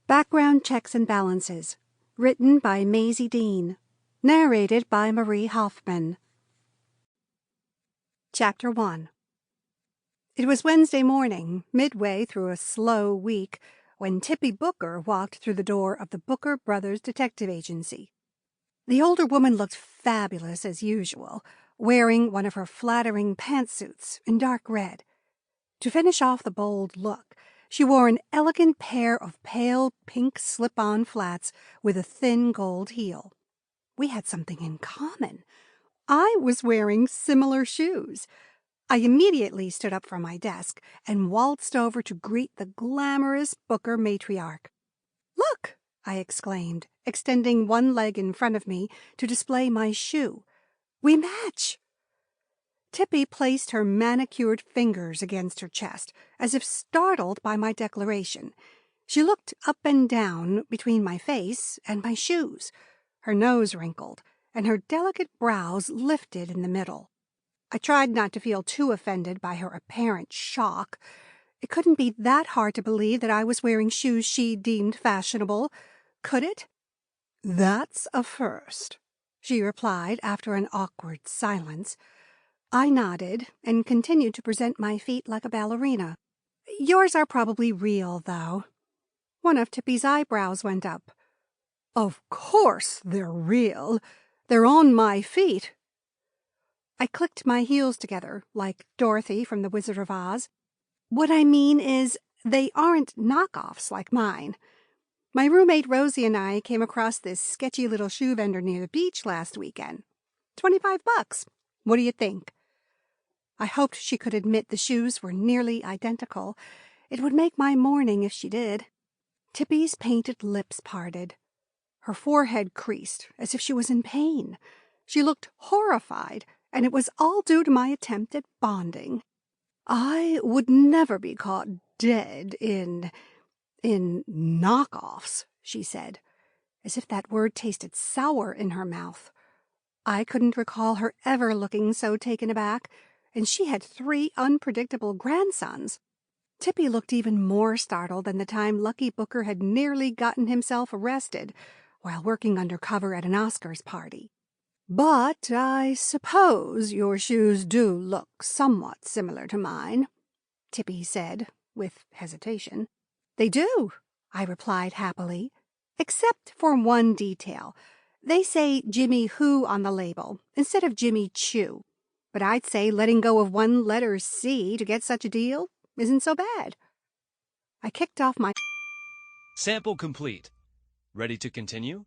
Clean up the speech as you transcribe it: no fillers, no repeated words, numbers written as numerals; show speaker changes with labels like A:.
A: Background Checks and Balances. Written by Maisie Dean. Narrated by Marie Hoffman. Chapter 1. It was Wednesday morning, midway through a slow week, when Tippy Booker walked through the door of the Booker Brothers Detective Agency. The older woman looked fabulous as usual, wearing one of her flattering pantsuits in dark red. To finish off the bold look, she wore an elegant pair of pale pink slip-on flats with a thin gold heel. We had something in common. I was wearing similar shoes. I immediately stood up from my desk and waltzed over to greet the glamorous Booker matriarch. "Look!" I exclaimed, extending one leg in front of me to display my shoe. "We match!" Tippy placed her manicured fingers against her chest, as if startled by my declaration. She looked up and down between my face and my shoes. Her nose wrinkled, and her delicate brows lifted in the middle. I tried not to feel too offended by her apparent shock. It couldn't be that hard to believe that I was wearing shoes she deemed fashionable, could it? "That's a first," she replied after an awkward silence. I nodded and continued to present my feet like a ballerina. "Yours are probably real, though." One of Tippy's eyebrows went up. "Of course they're real. They're on my feet." I clicked my heels together, like Dorothy from The Wizard of Oz. "What I mean is, they aren't knockoffs like mine. My roommate Rosie and I came across this sketchy little shoe vendor near the beach last weekend. $25. What do you think?" I hoped she could admit the shoes were nearly identical. It would make my morning if she did. Tippy's painted lips parted. Her forehead creased, as if she was in pain. She looked horrified, and it was all due to my attempt at bonding. "I would never be caught dead in knockoffs," she said, as if that word tasted sour in her mouth. I couldn't recall her ever looking so taken aback, and she had 3 unpredictable grandsons. Tippy looked even more startled than the time Lucky Booker had nearly gotten himself arrested while working undercover at an Oscars party. "But I suppose your shoes do look somewhat similar to mine," Tippy said, with hesitation. "They do," I replied happily, "except for one detail. They say Jimmy Who on the label instead of Jimmy Chew. But I'd say letting go of one letter C to get such a deal isn't so bad." I kicked off my...
B: Sample complete. Ready to continue?